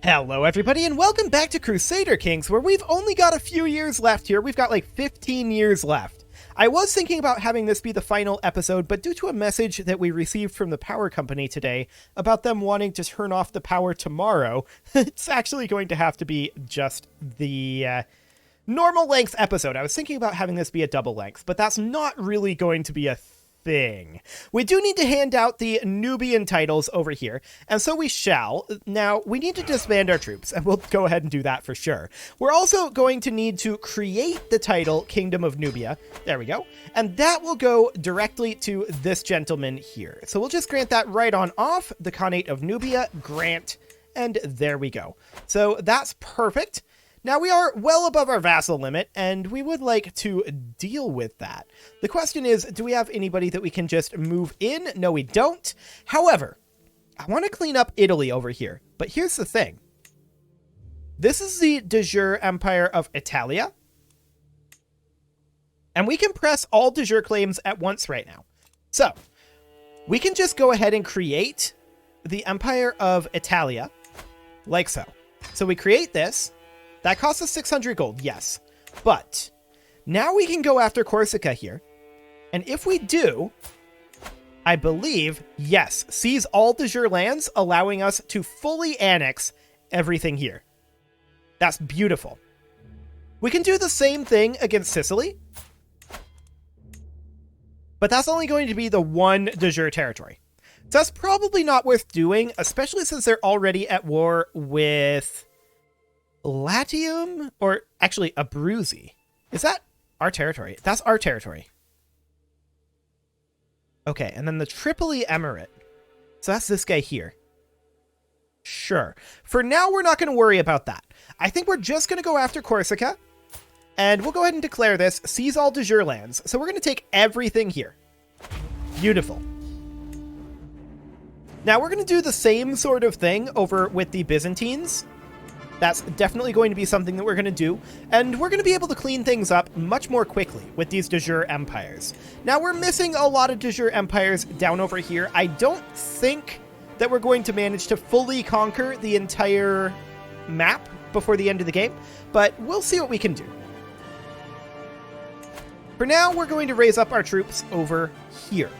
Hello everybody and welcome back to Crusader Kings, where we've only got a few years left here. We've got like 15 years left. I was thinking about having this be the final episode, but due to a message that we received from the power company today about them wanting to turn off the power tomorrow, it's actually going to have to be just the normal length episode. I was thinking about having this be a double length, but that's not really going to be a thing. We do need to hand out the Nubian titles over here, and so we shall. Now, we need to disband our troops, and we'll go ahead and do that for sure. We're also going to need to create the title Kingdom of Nubia. There we go. And that will go directly to this gentleman here. So we'll just grant that right on off. The Khanate of Nubia, grant, and there we go. So that's perfect. Now, we are well above our vassal limit, and we would like to deal with that. The question is, do we have anybody that we can just move in? No, we don't. However, I want to clean up Italy over here. But here's the thing. This is the de jure Empire of Italia. And we can press all de jure claims at once right now. So, we can just go ahead and create the Empire of Italia, like so. So we create this. That costs us 600 gold, yes. But now we can go after Corsica here. And if we do, I believe, yes, seize all de jure lands, allowing us to fully annex everything here. That's beautiful. We can do the same thing against Sicily. But that's only going to be the one de jure territory. So that's probably not worth doing, especially since they're already at war with Latium, or actually Abruzzi. Is that our territory? That's our territory. Okay, and then the Tripoli Emirate. So that's this guy here. Sure. For now, we're not going to worry about that. I think we're just going to go after Corsica, and we'll go ahead and declare this, seize all de jure lands. So we're going to take everything here. Beautiful. Now we're going to do the same sort of thing over with the Byzantines. That's definitely going to be something that we're going to do, and we're going to be able to clean things up much more quickly with these de jure empires. Now, we're missing a lot of de jure empires down over here. I don't think that we're going to manage to fully conquer the entire map before the end of the game, but we'll see what we can do. For now, we're going to raise up our troops over here.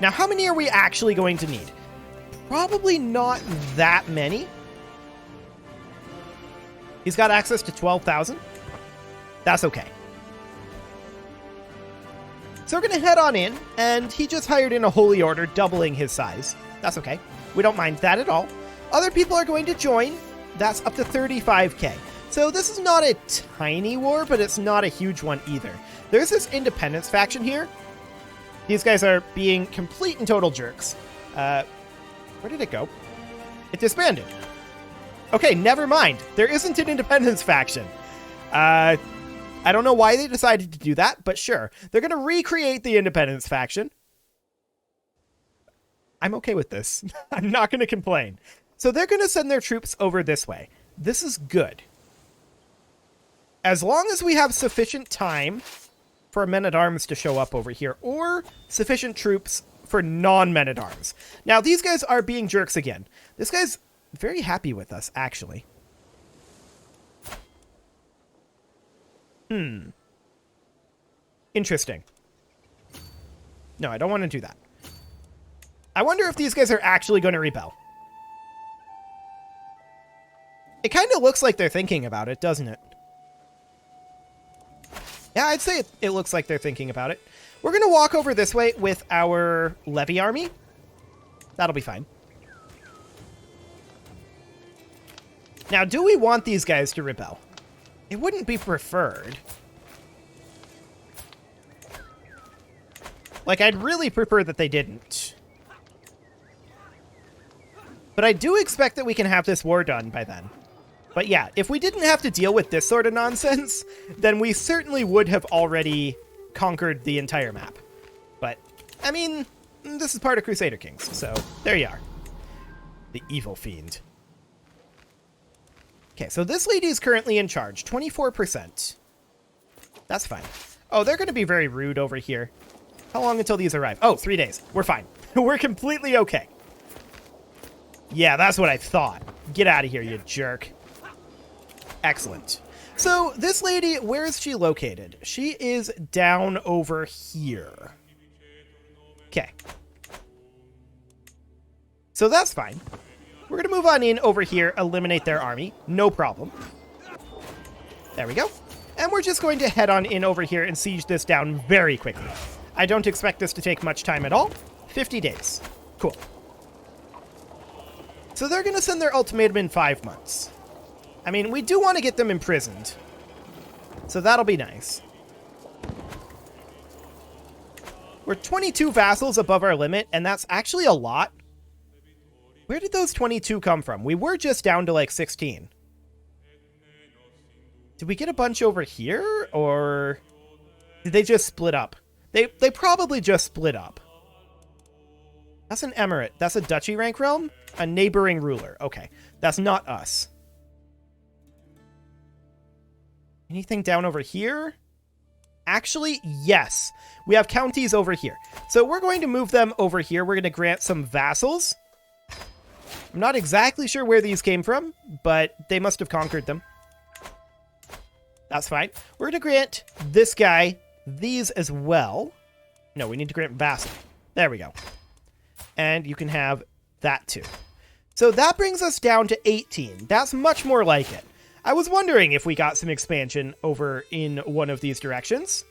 Now, how many are we actually going to need? Probably not that many. He's got access to 12,000. That's okay. So we're going to head on in, and he just hired in a holy order, doubling his size. That's okay. We don't mind that at all. Other people are going to join. That's up to 35k. So this is not a tiny war, but it's not a huge one either. There's this independence faction here. These guys are being complete and total jerks. Where did it go? It disbanded. Okay, never mind. There isn't an independence faction. I don't know why they decided to do that, but sure. They're going to recreate the independence faction. I'm okay with this. I'm not going to complain. So they're going to send their troops over this way. This is good. As long as we have sufficient time for men-at-arms to show up over here, or sufficient troops for non-men-at-arms. Now, these guys are being jerks again. This guy's very happy with us, actually. Interesting. No, I don't want to do that. I wonder if these guys are actually going to rebel. It kind of looks like they're thinking about it, doesn't it? Yeah, I'd say it looks like they're thinking about it. We're going to walk over this way with our levy army. That'll be fine. Now, do we want these guys to rebel? It wouldn't be preferred. Like, I'd really prefer that they didn't. But I do expect that we can have this war done by then. But yeah, if we didn't have to deal with this sort of nonsense, then we certainly would have already conquered the entire map. But, I mean, this is part of Crusader Kings, so there you are. The evil fiend. Okay, so this lady is currently in charge. 24%. That's fine. Oh, they're going to be very rude over here. How long until these arrive? Oh, 3 days. We're fine. We're completely okay. Yeah, that's what I thought. Get out of here, you jerk. Excellent. So this lady, where is she located? She is down over here. Okay. So that's fine. We're going to move on in over here, eliminate their army. No problem. There we go. And we're just going to head on in over here and siege this down very quickly. I don't expect this to take much time at all. 50 days. Cool. So they're going to send their ultimatum in 5 months. I mean, we do want to get them imprisoned. So that'll be nice. We're 22 vassals above our limit, and that's actually a lot. Where did those 22 come from? We were just down to like 16. Did we get a bunch over here, or did they just split up? They probably just split up. That's an emirate. That's a duchy rank realm? A neighboring ruler. Okay, that's not us. Anything down over here? Actually, yes. We have counties over here. So we're going to move them over here. We're going to grant some vassals. I'm not exactly sure where these came from, but they must have conquered them. That's fine. We're going to grant this guy these as well. No, we need to grant vassal. There we go. And you can have that too. So that brings us down to 18. That's much more like it. I was wondering if we got some expansion over in one of these directions.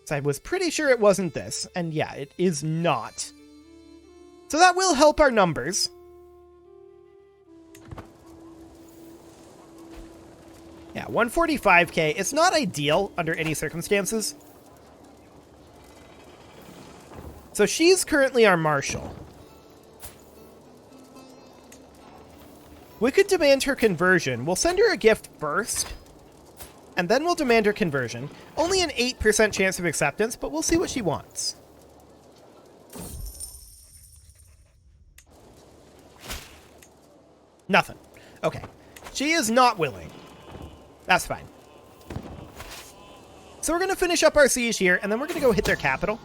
So I was pretty sure it wasn't this. And yeah, it is not. So that will help our numbers. Yeah, 145k. It's not ideal under any circumstances. So she's currently our marshal. We could demand her conversion. We'll send her a gift first, and then we'll demand her conversion. Only an 8% chance of acceptance, but we'll see what she wants. Nothing. Okay. She is not willing. That's fine. So we're going to finish up our siege here, and then we're going to go hit their capital.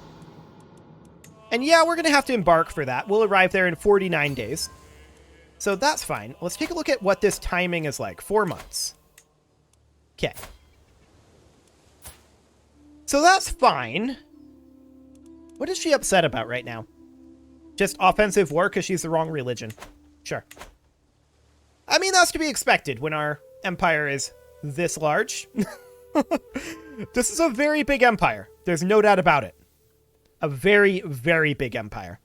And yeah, we're going to have to embark for that. We'll arrive there in 49 days. So that's fine. Let's take a look at what this timing is like. 4 months. Okay. So that's fine. What is she upset about right now? Just offensive war because she's the wrong religion. Sure. I mean, that's to be expected when our empire is this large. This is a very big empire. There's no doubt about it. A very, very big empire.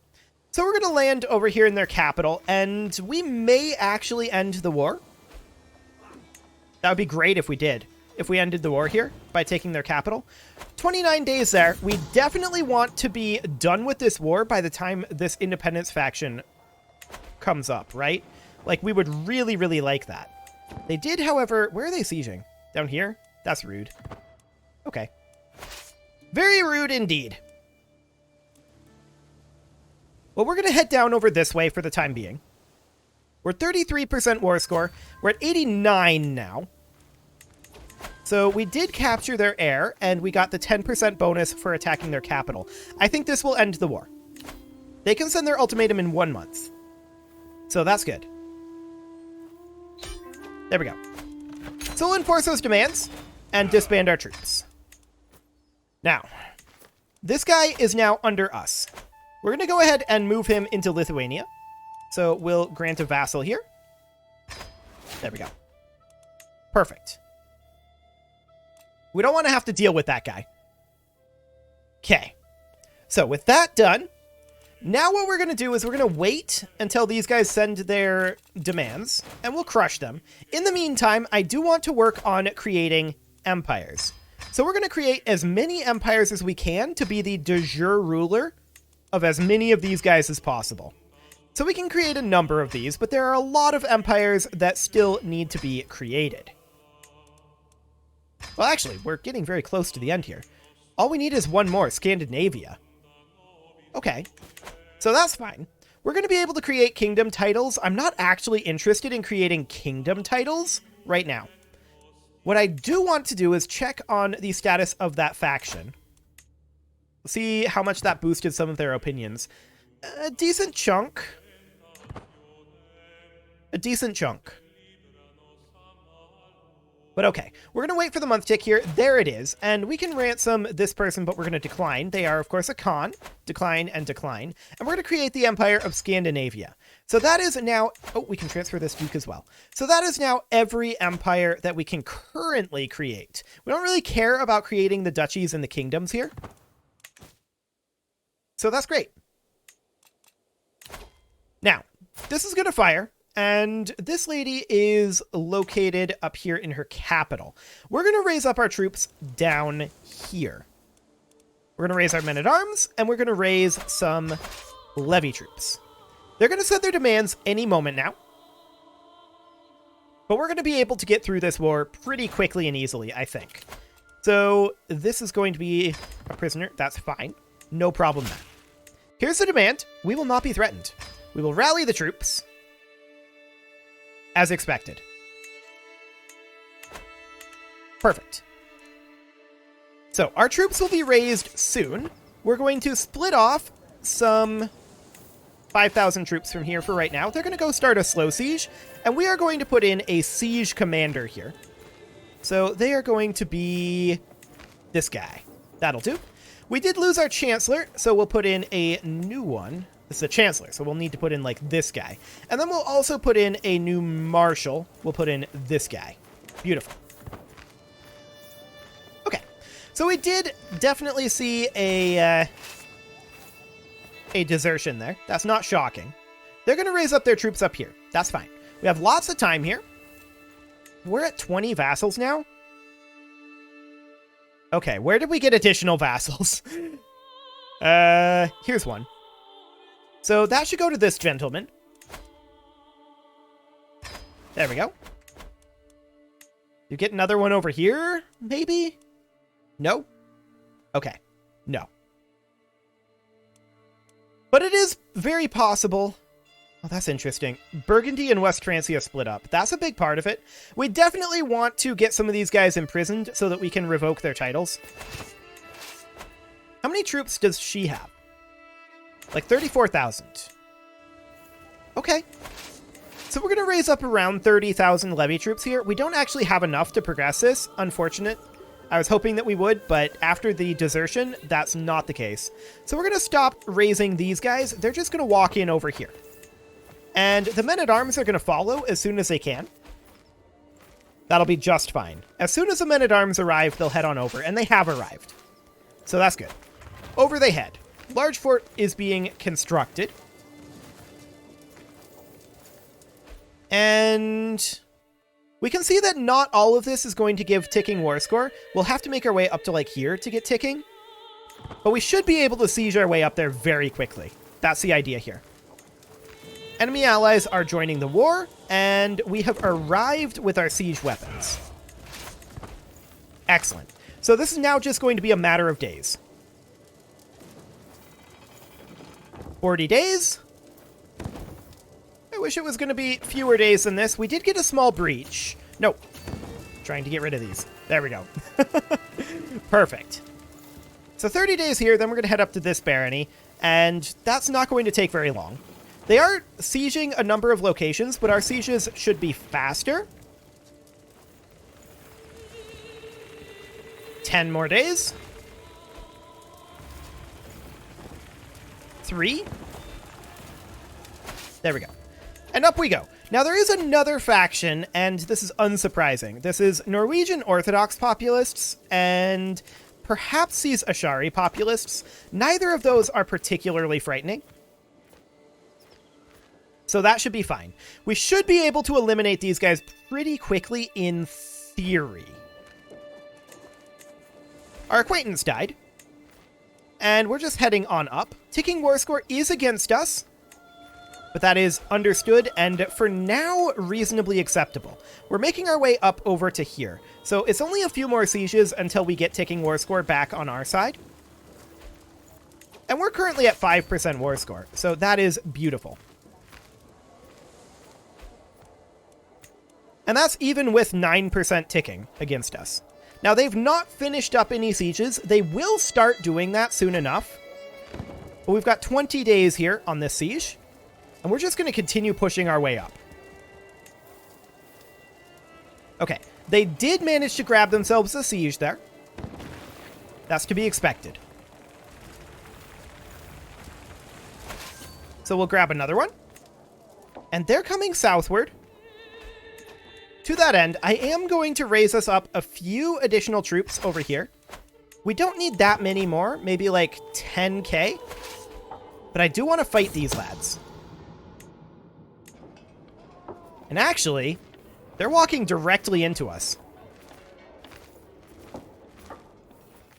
So we're going to land over here in their capital, and we may actually end the war. That would be great if we did. If we ended the war here by taking their capital. 29 days there. We definitely want to be done with this war by the time this independence faction comes up, right? Like, we would really, really like that. They did, however... Where are they sieging? Down here? That's rude. Okay. Very rude indeed. Well, we're going to head down over this way for the time being. We're 33% war score. We're at 89 now. So we did capture their heir, and we got the 10% bonus for attacking their capital. I think this will end the war. They can send their ultimatum in 1 month. So that's good. There we go. So we'll enforce those demands and disband our troops. Now, this guy is now under us. We're going to go ahead and move him into Lithuania. So we'll grant a vassal here. There we go. Perfect. We don't want to have to deal with that guy. Okay. So with that done, now what we're going to do is we're going to wait until these guys send their demands, and we'll crush them. In the meantime, I do want to work on creating empires. So we're going to create as many empires as we can to be the de jure ruler of as many of these guys as possible. So we can create a number of these, but there are a lot of empires that still need to be created. Well, actually, we're getting very close to the end here. All we need is one more, Scandinavia. Okay, so that's fine. We're going to be able to create kingdom titles. I'm not actually interested in creating kingdom titles right now. What I do want to do is check on the status of that faction. See how much that boosted some of their opinions. A decent chunk. A decent chunk. But okay, we're going to wait for the month tick here. There it is. And we can ransom this person, but we're going to decline. They are, of course, a Khan. Decline and decline. And we're going to create the Empire of Scandinavia. So that is now... Oh, we can transfer this Duke as well. So that is now every empire that we can currently create. We don't really care about creating the duchies and the kingdoms here. So that's great. Now, this is going to fire. And this lady is located up here in her capital. We're going to raise up our troops down here. We're going to raise our men-at-arms, and we're going to raise some levy troops. They're going to set their demands any moment now. But we're going to be able to get through this war pretty quickly and easily, I think. So this is going to be a prisoner. That's fine. No problem there. Here's the demand. We will not be threatened. We will rally the troops. As expected. Perfect. So, our troops will be raised soon. We're going to split off some 5,000 troops from here for right now. They're going to go start a slow siege, and we are going to put in a siege commander here. So, they are going to be this guy. That'll do. We did lose our chancellor, so we'll put in a new one. This is a chancellor, so we'll need to put in, like, this guy. And then we'll also put in a new marshal. We'll put in this guy. Beautiful. Okay. So we did definitely see a desertion there. That's not shocking. They're going to raise up their troops up here. That's fine. We have lots of time here. We're at 20 vassals now. Okay, where did we get additional vassals? Here's one. So that should go to this gentleman. There we go. You get another one over here, maybe? No? Okay. No. But it is very possible. Oh, that's interesting. Burgundy and West Francia split up. That's a big part of it. We definitely want to get some of these guys imprisoned so that we can revoke their titles. How many troops does she have? Like 34,000. Okay. So we're going to raise up around 30,000 levy troops here. We don't actually have enough to progress this. Unfortunate. I was hoping that we would, but after the desertion, that's not the case. So we're going to stop raising these guys. They're just going to walk in over here. And the men-at-arms are going to follow as soon as they can. That'll be just fine. As soon as the men-at-arms arrive, they'll head on over, and they have arrived. So that's good. Over they head. Large fort is being constructed. And we can see that not all of this is going to give ticking war score. We'll have to make our way up to like here to get ticking. But we should be able to siege our way up there very quickly. That's the idea here. Enemy allies are joining the war, and we have arrived with our siege weapons. Excellent. So this is now just going to be a matter of days. 40 days. I wish it was going to be fewer days than this. We did get a small breach. No. Trying to get rid of these. There we go. Perfect. So 30 days here, then we're going to head up to this barony, and that's not going to take very long. They are sieging a number of locations, but our sieges should be faster. 10 more days. 3. There we go. And up we go. Now, there is another faction, and this is unsurprising. This is Norwegian Orthodox populists and perhaps these Ashari populists. Neither of those are particularly frightening. So that should be fine. We should be able to eliminate these guys pretty quickly in theory. Our acquaintance died. And we're just heading on up. Ticking war score is against us. But that is understood and, for now, reasonably acceptable. We're making our way up over to here. So it's only a few more sieges until we get ticking war score back on our side. And we're currently at 5% war score. So that is beautiful. And that's even with 9% ticking against us. Now, they've not finished up any sieges. They will start doing that soon enough. But we've got 20 days here on this siege. And we're just going to continue pushing our way up. Okay, they did manage to grab themselves a siege there. That's to be expected. So we'll grab another one. And they're coming southward. To that end, I am going to raise us up a few additional troops over here. We don't need that many more, maybe like 10k. But I do want to fight these lads. And actually, they're walking directly into us.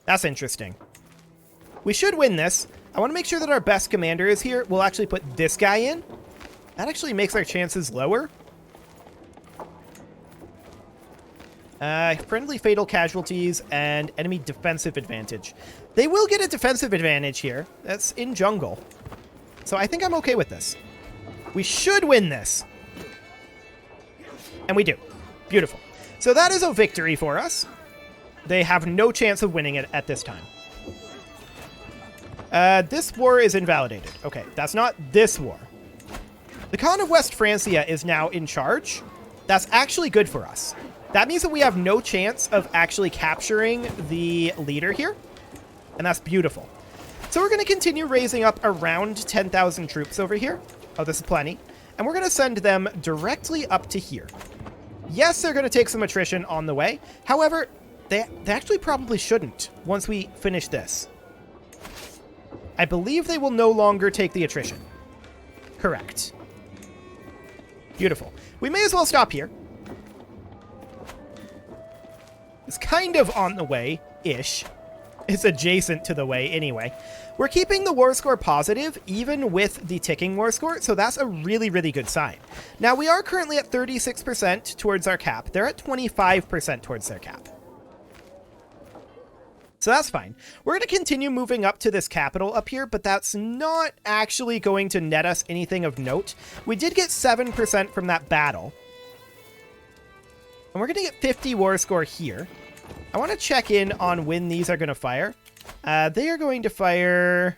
That's interesting. We should win this. I want to make sure that our best commander is here. We'll actually put this guy in. That actually makes our chances lower. Friendly fatal casualties and enemy defensive advantage. They will get a defensive advantage here. That's in jungle. So I think I'm okay with this. We should win this. And we do. Beautiful. So that is a victory for us. They have no chance of winning it at this time. This war is invalidated. Okay, that's not this war. The Khan of West Francia is now in charge. That's actually good for us. That means that we have no chance of actually capturing the leader here. And that's beautiful. So we're going to continue raising up around 10,000 troops over here. Oh, this is plenty. And we're going to send them directly up to here. Yes, they're going to take some attrition on the way. However, they actually probably shouldn't once we finish this. I believe they will no longer take the attrition. Correct. Beautiful. We may as well stop here. It's kind of on the way-ish. It's adjacent to the way anyway. We're keeping the war score positive, even with the ticking war score, so that's a really, really good sign. Now, we are currently at 36% towards our cap. They're at 25% towards their cap. So that's fine. We're going to continue moving up to this capital up here, but that's not actually going to net us anything of note. We did get 7% from that battle. And we're going to get 50 war score here. I want to check in on when these are going to fire. They are going to fire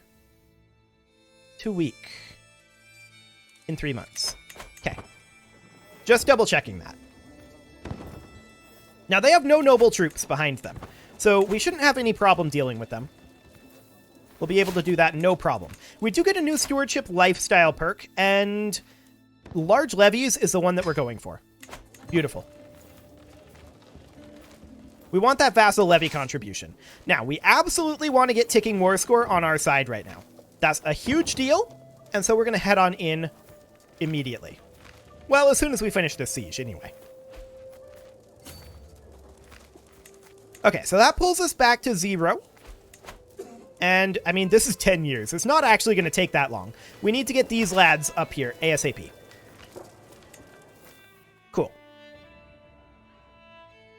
2 weeks in 3 months. Okay. Just double checking that. Now, they have no noble troops behind them, so we shouldn't have any problem dealing with them. We'll be able to do that no problem. We do get a new stewardship lifestyle perk, and large levies is the one that we're going for. Beautiful. We want that vassal levy contribution. Now, we absolutely want to get ticking war score on our side right now. That's a huge deal, and so we're going to head on in immediately. Well, as soon as we finish this siege, anyway. Okay, so that pulls us back to 0. And, I mean, this is 10 years. It's not actually going to take that long. We need to get these lads up here ASAP. Cool.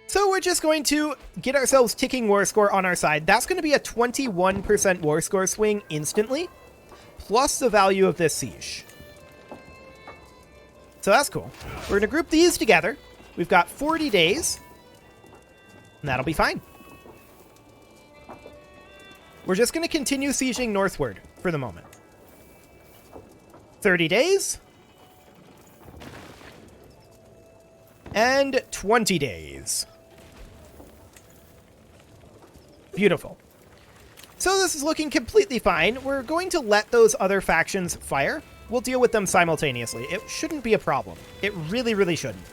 So we're just going to get ourselves ticking war score on our side. That's going to be a 21% war score swing instantly, plus the value of this siege. So that's cool. We're going to group these together. We've got 40 days, and that'll be fine. We're just going to continue sieging northward for the moment. 30 days. And 20 days. Beautiful. So this is looking completely fine. We're going to let those other factions fire. We'll deal with them simultaneously. It shouldn't be a problem. It really, really shouldn't.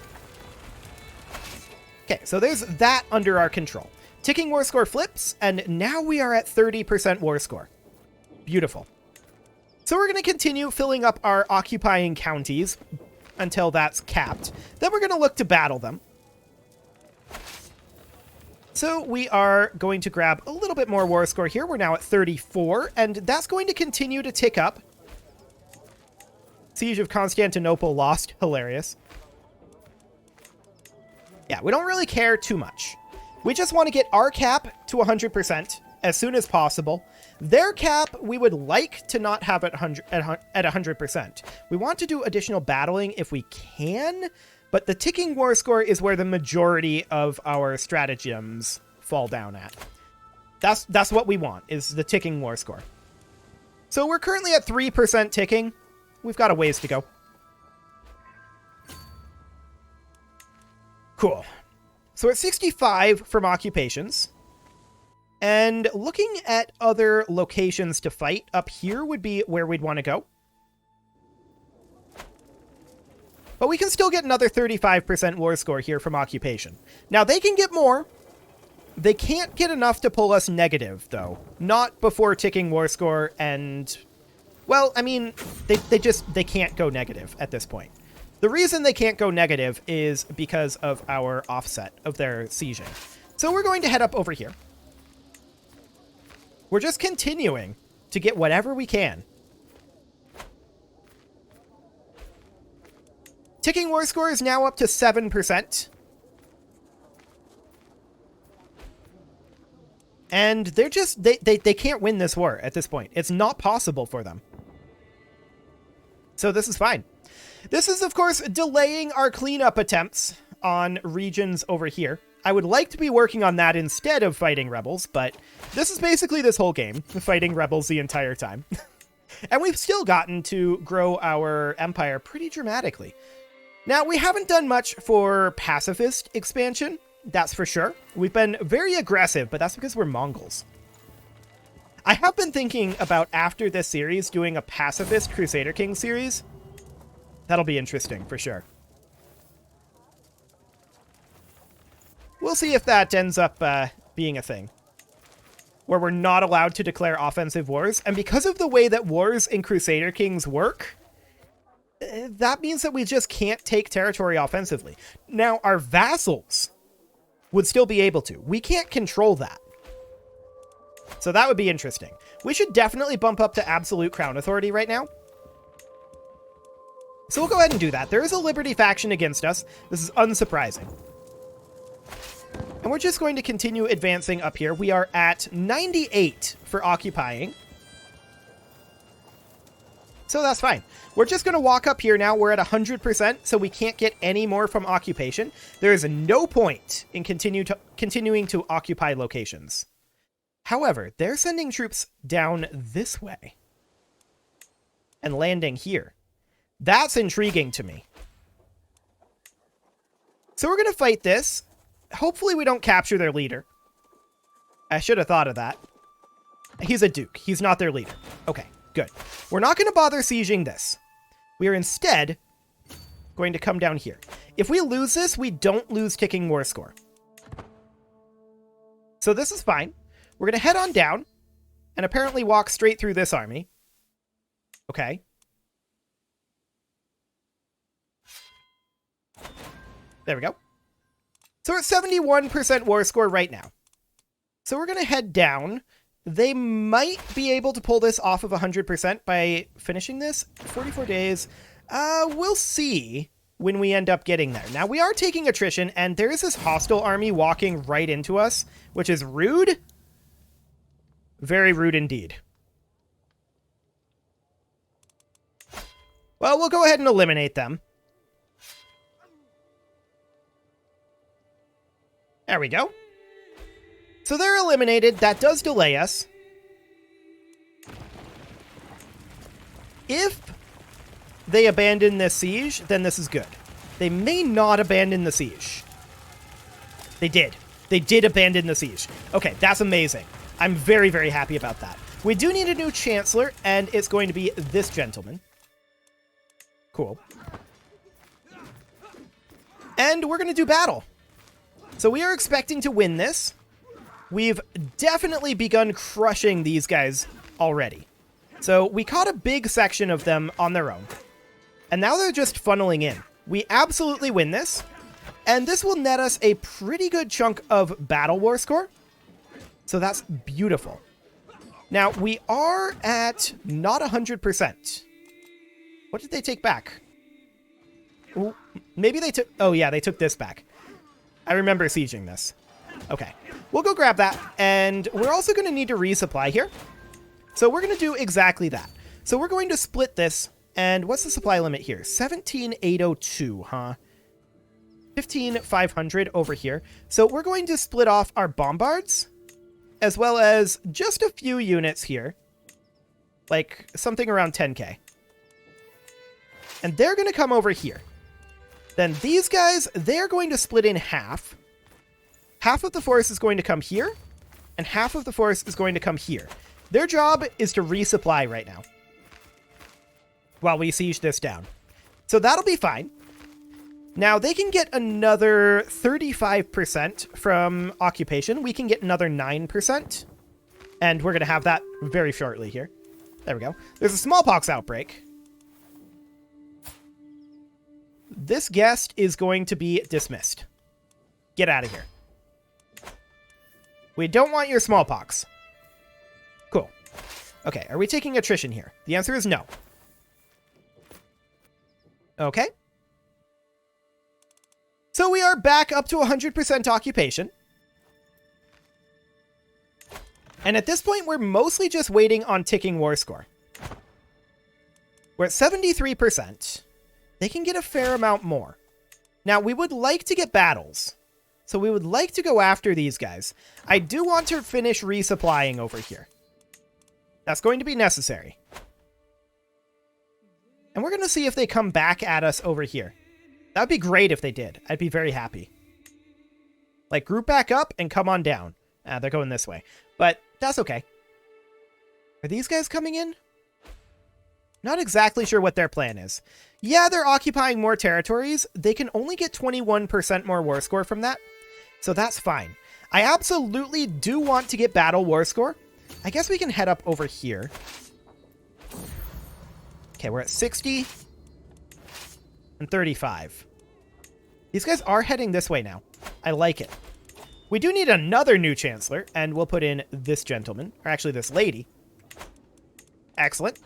Okay, so there's that under our control. Ticking war score flips, and now we are at 30% war score. Beautiful. So we're going to continue filling up our occupying counties until that's capped. Then we're going to look to battle them. So we are going to grab a little bit more war score here. We're now at 34, and that's going to continue to tick up. Siege of Constantinople lost. Hilarious. Yeah, we don't really care too much. We just want to get our cap to 100% as soon as possible. Their cap, we would like to not have at 100%. We want to do additional battling if we can, but the ticking war score is where the majority of our stratagems fall down at. That's what we want, is the ticking war score. So we're currently at 3% ticking. We've got a ways to go. Cool. So we're at 65 from occupations. And looking at other locations to fight, up here would be where we'd want to go. But we can still get another 35% war score here from occupation. Now, they can get more. They can't get enough to pull us negative, though. Not before ticking war score and... Well, I mean, they can't go negative at this point. The reason they can't go negative is because of our offset of their sieging. So we're going to head up over here. We're just continuing to get whatever we can. Ticking war score is now up to 7%. And they're just, they can't win this war at this point. It's not possible for them. So this is fine. This is, of course, delaying our cleanup attempts on regions over here. I would like to be working on that instead of fighting rebels, but this is basically this whole game, fighting rebels the entire time. And we've still gotten to grow our empire pretty dramatically. Now, we haven't done much for pacifist expansion, that's for sure. We've been very aggressive, but that's because we're Mongols. I have been thinking about, after this series, doing a pacifist Crusader King series. That'll be interesting, for sure. We'll see if that ends up being a thing. Where we're not allowed to declare offensive wars. And because of the way that wars in Crusader Kings work, that means that we just can't take territory offensively. Now, our vassals would still be able to. We can't control that. So that would be interesting. We should definitely bump up to absolute crown authority right now. So we'll go ahead and do that. There is a Liberty faction against us. This is unsurprising. And we're just going to continue advancing up here. We are at 98 for occupying. So that's fine. We're just going to walk up here now. We're at 100%, so we can't get any more from occupation. There is no point in continuing to occupy locations. However, they're sending troops down this way and landing here. That's intriguing to me. So we're going to fight this. Hopefully we don't capture their leader. I should have thought of that. He's a duke. He's not their leader. Okay, good. We're not going to bother sieging this. We are instead going to come down here. If we lose this, we don't lose ticking war score. So this is fine. We're going to head on down and apparently walk straight through this army. Okay. There we go. So we're at 71% war score right now. So we're going to head down. They might be able to pull this off of 100% by finishing this. 44 days. We'll see when we end up getting there. Now, we are taking attrition, and there is this hostile army walking right into us, which is rude. Very rude indeed. Well, we'll go ahead and eliminate them. There we go. So they're eliminated. That does delay us. If they abandon this siege, then this is good. They may not abandon the siege. They did. They did abandon the siege. Okay, that's amazing. I'm very, very happy about that. We do need a new chancellor, and it's going to be this gentleman. Cool. And we're going to do battle. So we are expecting to win this. We've definitely begun crushing these guys already. So we caught a big section of them on their own. And now they're just funneling in. We absolutely win this. And this will net us a pretty good chunk of battle war score. So that's beautiful. Now, we are at not 100%. What did they take back? Ooh, maybe they took... Oh, yeah, they took this back. I remember sieging this. Okay. We'll go grab that. And we're also going to need to resupply here. So we're going to do exactly that. So we're going to split this. And what's the supply limit here? 17,802, huh? 15,500 over here. So we're going to split off our bombards, as well as just a few units here. Like something around 10k. And they're going to come over here. Then these guys, they're going to split in half. half of the force is going to come here, and half of the force is going to come here. Their job is to resupply right now while we siege this down. So that'll be fine. Now, they can get another 35% from occupation. We can get another 9%. And we're going to have that very shortly here. There we go. There's a smallpox outbreak. This guest is going to be dismissed. Get out of here. We don't want your smallpox. Cool. Okay, are we taking attrition here? The answer is no. Okay. So we are back up to 100% occupation. And at this point, we're mostly just waiting on ticking war score. We're at 73%. They can get a fair amount more. Now, we would like to get battles. So we would like to go after these guys. I do want to finish resupplying over here. That's going to be necessary. And we're going to see if they come back at us over here. That would be great if they did. I'd be very happy. Like, group back up and come on down. They're going this way. But that's okay. Are these guys coming in? Not exactly sure what their plan is. Yeah, they're occupying more territories. They can only get 21% more war score from that. So that's fine. I absolutely do want to get battle war score. I guess we can head up over here. Okay, we're at 60 and 35. These guys are heading this way now. I like it. We do need another new chancellor, and we'll put in this gentleman, or actually this lady. Excellent.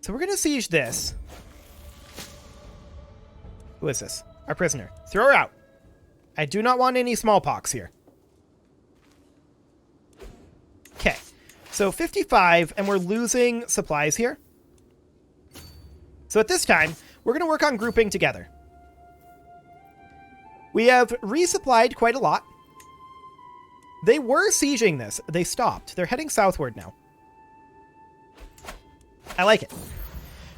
So we're going to siege this. Who is this? Our prisoner. Throw her out. I do not want any smallpox here. Okay. So 55, and we're losing supplies here. So at this time, we're going to work on grouping together. We have resupplied quite a lot. They were sieging this. They stopped. They're heading southward now. I like it.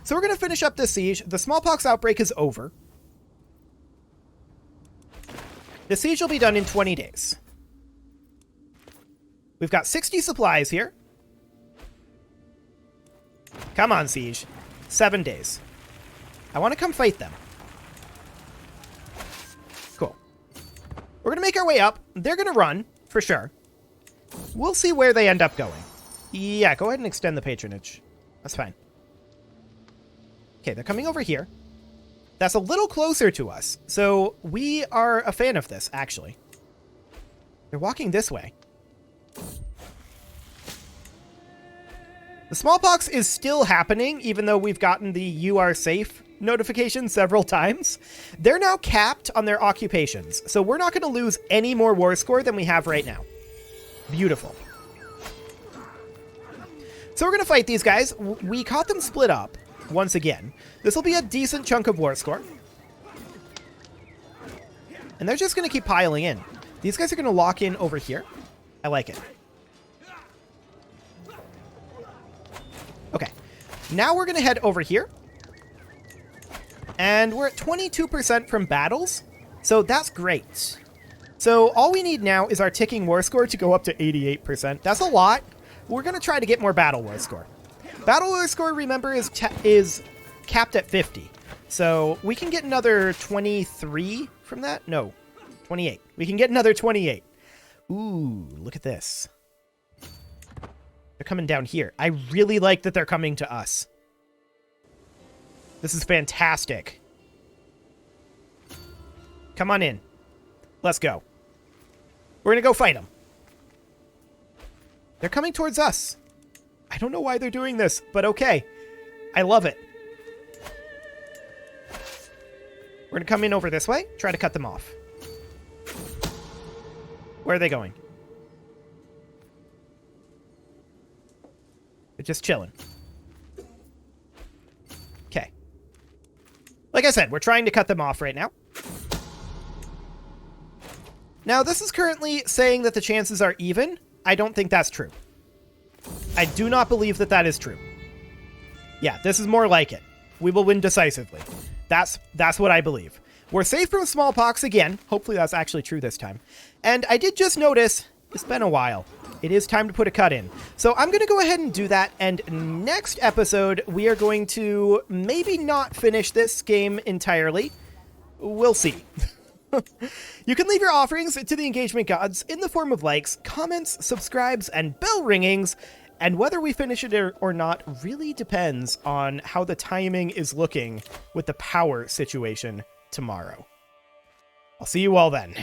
So we're going to finish up this siege. The smallpox outbreak is over. The siege will be done in 20 days. We've got 60 supplies here. Come on, siege. 7 days. I want to come fight them. Cool. We're going to make our way up. They're going to run, for sure. We'll see where they end up going. Yeah, go ahead and extend the patronage. That's fine. Okay, they're coming over here. That's a little closer to us, so we are a fan of this, actually. They're walking this way. The smallpox is still happening, even though we've gotten the "you are safe" notification several times. They're now capped on their occupations, so we're not going to lose any more war score than we have right now. Beautiful. So we're going to fight these guys. We caught them split up once again. This will be a decent chunk of war score. And they're just going to keep piling in. These guys are going to lock in over here. I like it. Okay. Now we're going to head over here. And we're at 22% from battles. So that's great. So all we need now is our ticking war score to go up to 88%. That's a lot. We're going to try to get more battle war score. Battle war score, remember, is capped at 50. So we can get another 23 from that? No, 28. We can get another 28. Ooh, look at this. They're coming down here. I really like that they're coming to us. This is fantastic. Come on in. Let's go. We're going to go fight them. They're coming towards us. I don't know why they're doing this, but okay. I love it. We're going to come in over this way, try to cut them off. Where are they going? They're just chilling. Okay. Like I said, we're trying to cut them off right now. Now, this is currently saying that the chances are even. I don't think that's true. I do not believe that that is true. Yeah, this is more like it. We will win decisively. That's what I believe. We're safe from smallpox again. Hopefully that's actually true this time. And I did just notice it's been a while. It is time to put a cut in. So I'm going to go ahead and do that. And next episode, we are going to maybe not finish this game entirely. We'll see. You can leave your offerings to the engagement gods in the form of likes, comments, subscribes, and bell ringings. And whether we finish it or not really depends on how the timing is looking with the power situation tomorrow. I'll see you all then.